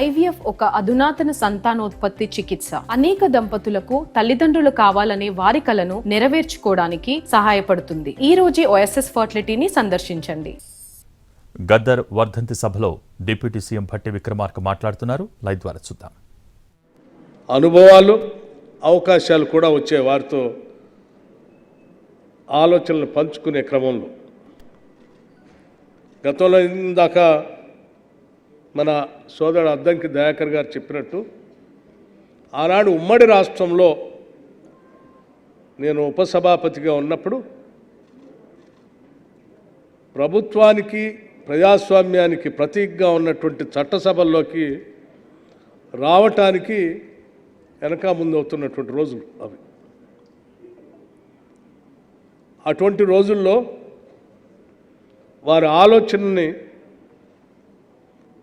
IVF ఒక అధునాతన సంతానోత్పత్తి చికిత్స. అనేక దంపతులకు తల్లిదండ్రులు కావాలనే వారి కలను నెరవేర్చుకోవడానికి సహాయపడుతుంది. ఈ రోజే OSS ఫర్టిలిటీని సందర్శించండి. గద్దర్ వర్ధంతి సభలో డిప్యూటీ సీఎం భట్టి విక్రమార్క మాట్లాడుతున్నారు. లైవ్ ద్వారా చూద్దాం. అనుభవాలు అవకాశాలు కూడా వచ్చే వారితో ఆలోచనలు పంచుకునే క్రమంలో గతంలో ఇందాక మన సోదరుడు అద్దంకి దయాకర్ గారు చెప్పినట్టు ఆనాడు ఉమ్మడి రాష్ట్రంలో నేను ఉపసభాపతిగా ఉన్నప్పుడు ప్రభుత్వానికి ప్రజాస్వామ్యానికి ప్రతీకగా ఉన్నటువంటి చట్టసభల్లోకి రావటానికి వెనక ముందు అవుతున్నటువంటి రోజులు అవి. అటువంటి రోజుల్లో వారి ఆలోచనని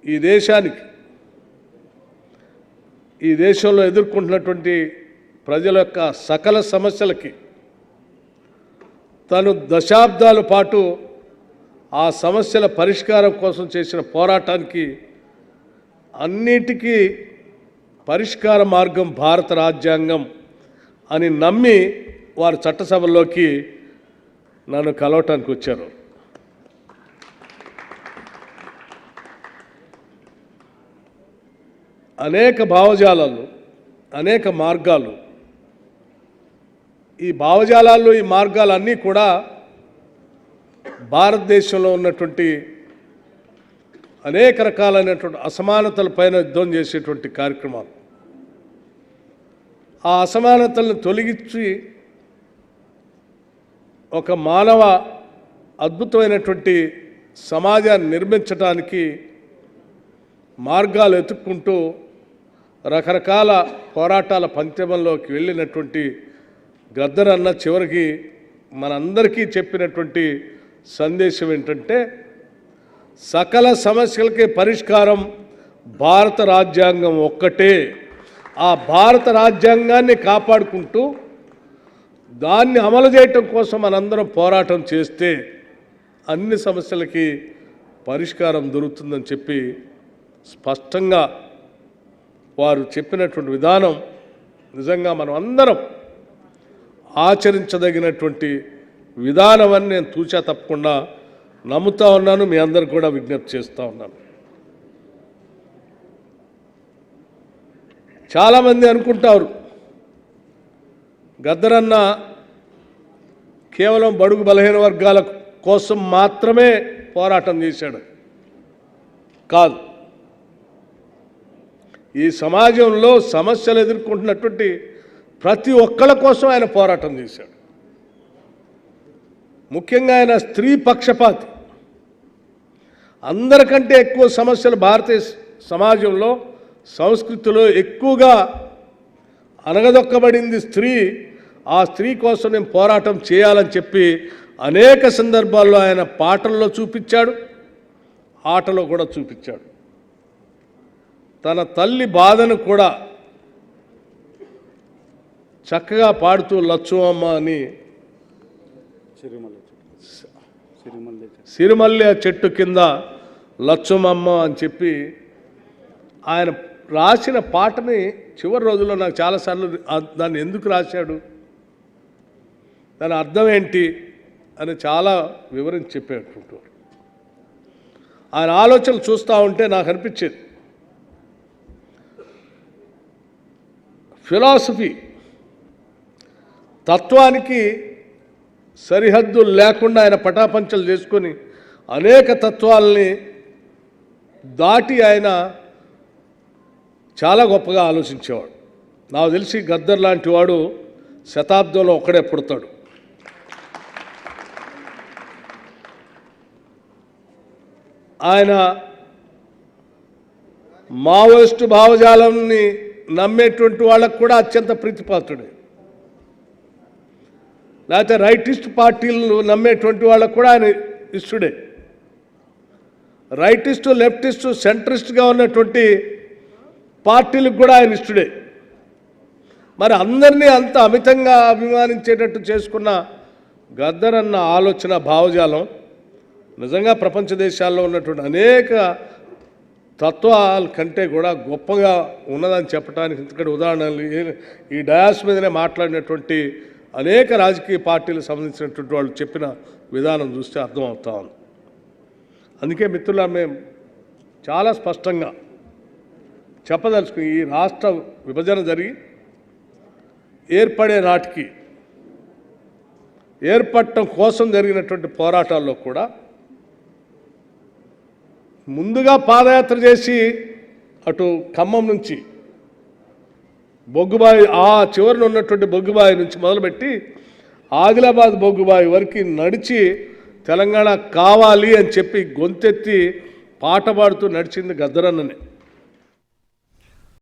ఈ దేశానికి, ఈ దేశంలో ఎదుర్కొంటున్నటువంటి ప్రజల యొక్క సకల సమస్యలకి తను దశాబ్దాల పాటు ఆ సమస్యల పరిష్కారం కోసం చేసిన పోరాటానికి అన్నిటికీ పరిష్కార మార్గం భారత రాజ్యాంగం అని నమ్మి వారు చట్టసభల్లోకి నన్ను కలవటానికి వచ్చారు. అనేక భావజాలాలు, అనేక మార్గాలు, ఈ భావజాలాలు, ఈ మార్గాలన్నీ కూడా భారతదేశంలో ఉన్నటువంటి అనేక రకాలైనటువంటి అసమానతలపైన యుద్ధం చేసేటువంటి కార్యక్రమాలు. ఆ అసమానతలను తొలగించి ఒక మానవ అద్భుతమైనటువంటి సమాజాన్ని నిర్మించడానికి మార్గాలు ఎత్తుక్కుంటూ రకరకాల పోరాటాల పంచమంలోకి వెళ్ళినటువంటి గద్దర్ అన్న చివరికి మనందరికీ చెప్పినటువంటి సందేశం ఏంటంటే, సకల సమస్యలకి పరిష్కారం భారత రాజ్యాంగం ఒక్కటే. ఆ భారత రాజ్యాంగాన్ని కాపాడుకుంటూ దాన్ని అమలు చేయటం కోసం మనందరం పోరాటం చేస్తే అన్ని సమస్యలకి పరిష్కారం దొరుకుతుందని చెప్పి స్పష్టంగా వారు చెప్పినటువంటి విధానం నిజంగా మనం అందరం ఆచరించదగినటువంటి విధానం అని నేను తూచా తప్పకుండా నమ్ముతా ఉన్నాను. మీ అందరికి కూడా విజ్ఞప్తి చేస్తూ ఉన్నాను. చాలామంది అనుకుంటారు గద్దరన్న కేవలం బడుగు బలహీన వర్గాల కోసం మాత్రమే పోరాటం చేశాడు. కాదు, ఈ సమాజంలో సమస్యలు ఎదుర్కొంటున్నటువంటి ప్రతి ఒక్కళ్ళ కోసం ఆయన పోరాటం చేశాడు. ముఖ్యంగా ఆయన స్త్రీ పక్షపాతి. అందరికంటే ఎక్కువ సమస్యలు భారతీయ సమాజంలో, సంస్కృతిలో ఎక్కువగా అనగదొక్కబడింది స్త్రీ. ఆ స్త్రీ కోసం నేను పోరాటం చేయాలని చెప్పి అనేక సందర్భాల్లో ఆయన పాటల్లో చూపించాడు, ఆటలో కూడా చూపించాడు. తన తల్లి బాధను కూడా చక్కగా పాడుతూ లచ్చువమ్మ అని సిరిమల్లె చెట్టు కింద లచ్చుమమ్మ అని చెప్పి ఆయన రాసిన పాటని చివరి రోజుల్లో నాకు చాలాసార్లు దాన్ని ఎందుకు రాశాడు, దాని అర్థం ఏంటి అని చాలా వివరించి చెప్పేటటువంటి ఆయన ఆలోచనలు చూస్తూ ఉంటే నాకు అనిపించేది, ఫిలాసఫీ తత్వానికి సరిహద్దులు లేకుండా ఆయన పటాపంచలు చేసుకొని అనేక తత్వాలని దాటి ఆయన చాలా గొప్పగా ఆలోచించేవాడు. నాకు తెలిసి గద్దర్ లాంటి వాడు శతాబ్దంలో ఒక్కడే పుడతాడు. ఆయన మావోయిస్టు భావజాలాన్ని నమ్మేటువంటి వాళ్ళకు కూడా అత్యంత ప్రీతిపాత్రుడే. లేకపోతే రైటిస్ట్ పార్టీలను నమ్మేటువంటి వాళ్ళకు కూడా ఆయన ఇష్టడే. రైటిస్టు, లెఫ్టిస్టు, సెంట్రిస్ట్గా ఉన్నటువంటి పార్టీలకు కూడా ఆయన ఇష్టడే. మరి అందరినీ అంత అమితంగా అభిమానించేటట్టు చేసుకున్న గద్దర్ అన్న ఆలోచన భావజాలం నిజంగా ప్రపంచ దేశాల్లో ఉన్నటువంటి అనేక తత్వాల కంటే కూడా గొప్పగా ఉన్నదని చెప్పడానికి ఇంతకటి ఉదాహరణలు ఈ డయాస్ మీదనే మాట్లాడినటువంటి అనేక రాజకీయ పార్టీలకు సంబంధించినటువంటి వాళ్ళు చెప్పిన విధానం చూస్తే అర్థమవుతా ఉంది. అందుకే మిత్రుల మేము చాలా స్పష్టంగా చెప్పదలుచుకుని ఈ రాష్ట్ర విభజన జరిగి ఏర్పడే నాటికి ఏర్పడటం కోసం జరిగినటువంటి పోరాటాల్లో కూడా ముందుగా పాదయాత్ర చేసి అటు ఖమ్మం నుంచి బొగ్గుబాయి ఆ చివరిన ఉన్నటువంటి బొగ్గుబాయి నుంచి మొదలుపెట్టి ఆదిలాబాద్ బొగ్గుబాయి వరకు నడిచి తెలంగాణ కావాలి అని చెప్పి గొంతెత్తి పాట పాడుతూ నడిచింది గద్దరన్ననే.